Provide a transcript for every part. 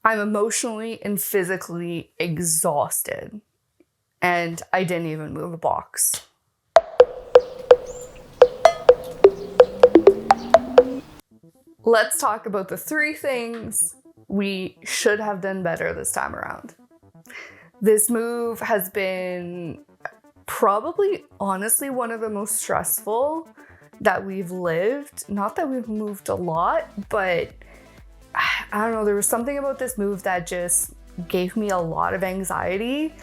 I'm emotionally and physically exhausted, and I didn't even move a box. Let's talk about the 3 things we should have done better this time around. This move has been probably, honestly, one of the most stressful that we've lived. Not that we've moved a lot, but I don't know, there was something about this move that just gave me a lot of anxiety.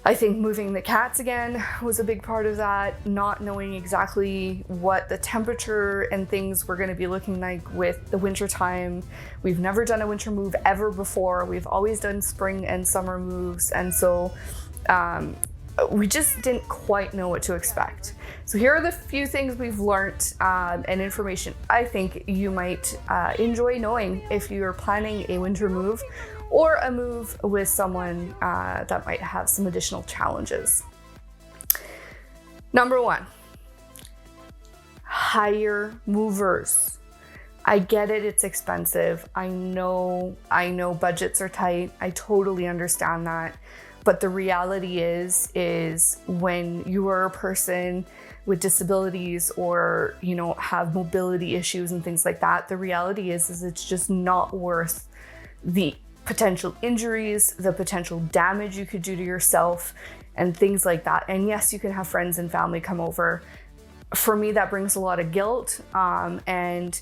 I think moving the cats again was a big part of that, not knowing exactly what the temperature and things were going to be looking like with the winter time. We've never done a winter move ever before. We've always done spring and summer moves. And so we just didn't quite know what to expect. So here are the few things we've learned and information I think you might enjoy knowing if you're planning a winter move or a move with someone that might have some additional challenges. Number 1, hire movers. I get it, it's expensive. I know budgets are tight. I totally understand that. But the reality is when you are a person with disabilities or, have mobility issues and things like that, the reality is it's just not worth the potential injuries, the potential damage you could do to yourself and things like that. And yes, you can have friends and family come over. For me, that brings a lot of guilt, and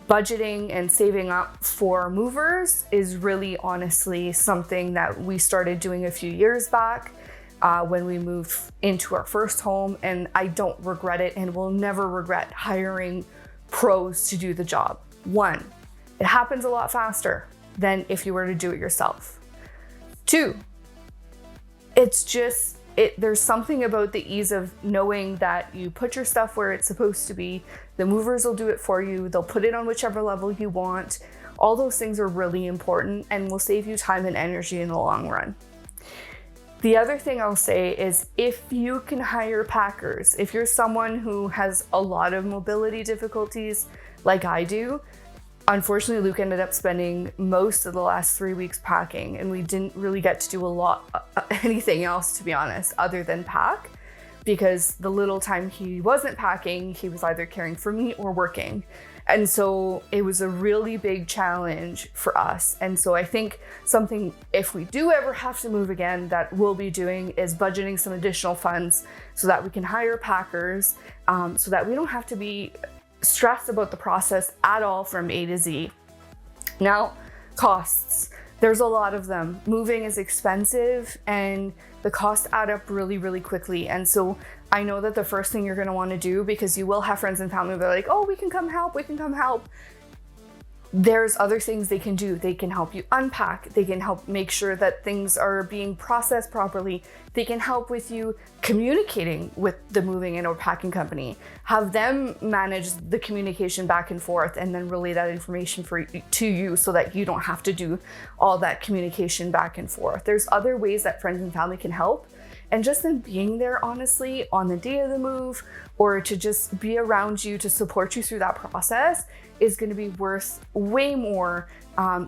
budgeting and saving up for movers is really honestly something that we started doing a few years back when we moved into our first home, and I don't regret it and will never regret hiring pros to do the job. 1, it happens a lot faster than if you were to do it yourself. 2, there's something about the ease of knowing that you put your stuff where it's supposed to be. The movers will do it for you. They'll put it on whichever level you want. All those things are really important and will save you time and energy in the long run. The other thing I'll say is if you can hire packers, if you're someone who has a lot of mobility difficulties like I do, unfortunately, Luke ended up spending most of the last 3 weeks packing, and we didn't really get to do anything else, to be honest, other than pack, because the little time he wasn't packing, he was either caring for me or working. And so it was a really big challenge for us. And so I think something, if we do ever have to move again, that we'll be doing is budgeting some additional funds so that we can hire packers, so that we don't have to be stressed about the process at all from A to Z. Now, costs. There's a lot of them. Moving is expensive and the costs add up really, really quickly. And so I know that the first thing you're going to want to do, because you will have friends and family that are like, oh, we can come help. There's other things they can do. They can help you unpack. They can help make sure that things are being processed properly. They can help with you communicating with the moving and or packing company. Have them manage the communication back and forth and then relay that information to you so that you don't have to do all that communication back and forth. There's other ways that friends and family can help. And just them being there, honestly, on the day of the move, or to just be around you to support you through that process is going to be worth way more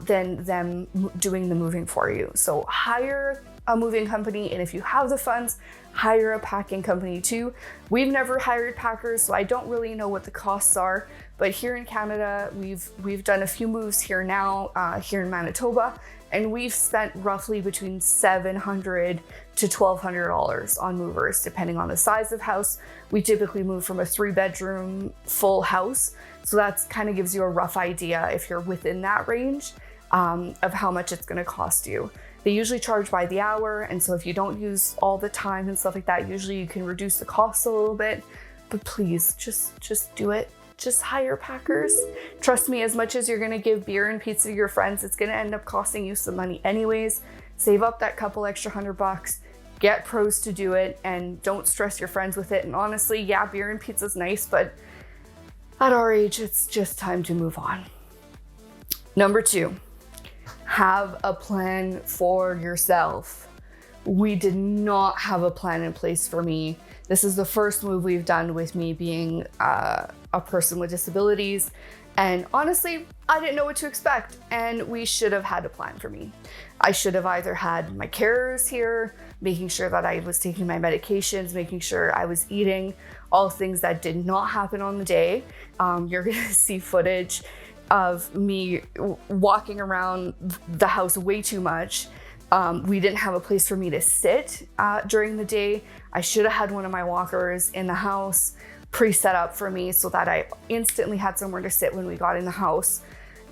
than them doing the moving for you. So hire a moving company, and if you have the funds, hire a packing company too. We've never hired packers, so I don't really know what the costs are, but here in Canada, we've done a few moves here now, here in Manitoba, and we've spent roughly between $700 to $1,200 on movers, depending on the size of house. We typically move from a 3-bedroom full house, so that's kind of gives you a rough idea if you're within that range of how much it's going to cost you. They usually charge by the hour, and so if you don't use all the time and stuff like that, usually you can reduce the cost a little bit. But please, just do it. Just hire packers. Trust me, as much as you're gonna give beer and pizza to your friends, it's gonna end up costing you some money anyways. Save up that couple extra $100, get pros to do it, and don't stress your friends with it. And honestly, yeah, beer and pizza's nice, but at our age, it's just time to move on. Number 2, have a plan for yourself. We did not have a plan in place for me. This is the first move we've done with me being a person with disabilities, And honestly, I didn't know what to expect, and we should have had a plan for me. I should have either had my carers here, making sure that I was taking my medications, making sure I was eating, all things that did not happen on the day. You're gonna see footage of me walking around the house way too much. We didn't have a place for me to sit during the day. I should have had one of my walkers in the house pre-set up for me so that I instantly had somewhere to sit when we got in the house.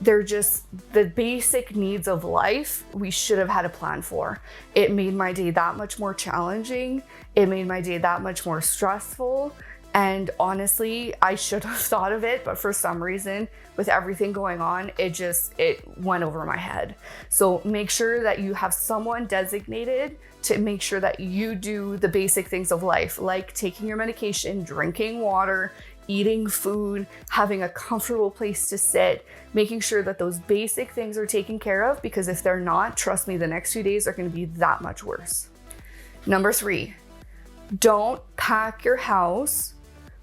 They're just the basic needs of life we should have had a plan for. It made my day that much more challenging. It made my day that much more stressful. And honestly, I should have thought of it, but for some reason, with everything going on, it went over my head. So make sure that you have someone designated to make sure that you do the basic things of life, like taking your medication, drinking water, eating food, having a comfortable place to sit, making sure that those basic things are taken care of, because if they're not, trust me, the next few days are going to be that much worse. Number 3, don't pack your house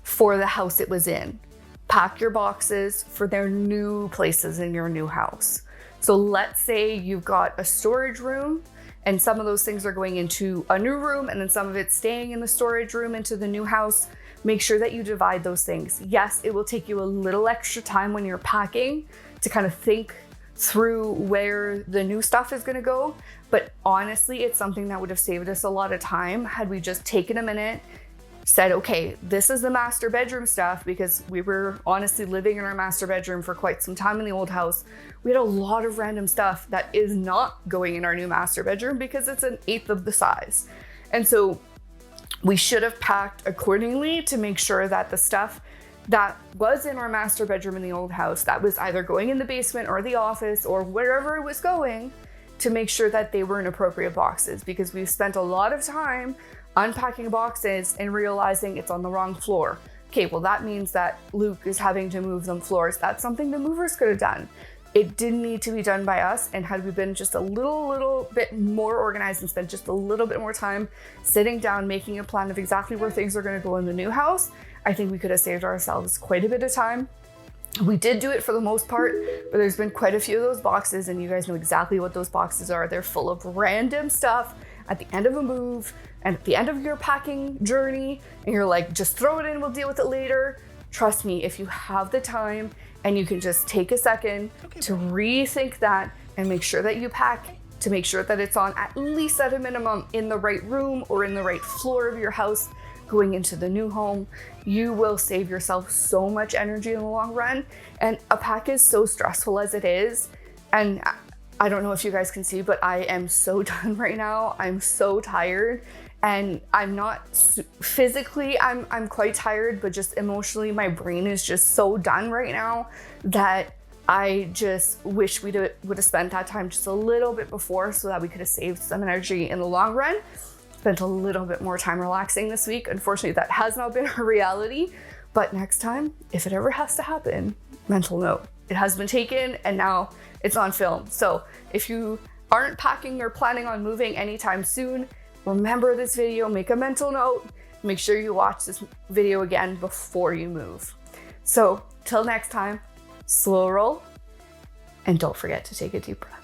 for the house it was in. Pack your boxes for their new places in your new house. So let's say you've got a storage room and some of those things are going into a new room and then some of it's staying in the storage room into the new house. Make sure that you divide those things. Yes, it will take you a little extra time when you're packing to kind of think through where the new stuff is going to go. But honestly, it's something that would have saved us a lot of time had we just taken a minute, said, okay, this is the master bedroom stuff, because we were honestly living in our master bedroom for quite some time in the old house. We had a lot of random stuff that is not going in our new master bedroom because it's an eighth of the size. And so we should have packed accordingly to make sure that the stuff that was in our master bedroom in the old house, that was either going in the basement or the office or wherever it was going, to make sure that they were in appropriate boxes, because we've spent a lot of time unpacking boxes and realizing it's on the wrong floor. Okay, well that means that Luke is having to move them floors. That's something the movers could have done. It didn't need to be done by us, and had we been just a little bit more organized and spent just a little bit more time sitting down, making a plan of exactly where things are going to go in the new house, I think we could have saved ourselves quite a bit of time. We did do it for the most part, but there's been quite a few of those boxes, and you guys know exactly what those boxes are. They're full of random stuff at the end of a move and at the end of your packing journey, and you're like, just throw it in, we'll deal with it later. Trust me, if you have the time and you can just take a second to rethink that and make sure that you pack, to make sure that it's on at least at a minimum in the right room or in the right floor of your house going into the new home, you will save yourself so much energy in the long run. And a pack is so stressful as it is. And I don't know if you guys can see, but I am so done right now. I'm so tired, and I'm not physically, I'm quite tired, but just emotionally, my brain is just so done right now that I just wish we would have spent that time just a little bit before, so that we could have saved some energy in the long run. Spent a little bit more time relaxing this week. Unfortunately, that has not been a reality, but next time, if it ever has to happen, mental note, it has been taken and now it's on film. So if you aren't packing or planning on moving anytime soon, remember this video, make a mental note, make sure you watch this video again before you move. So till next time, slow roll, and don't forget to take a deep breath.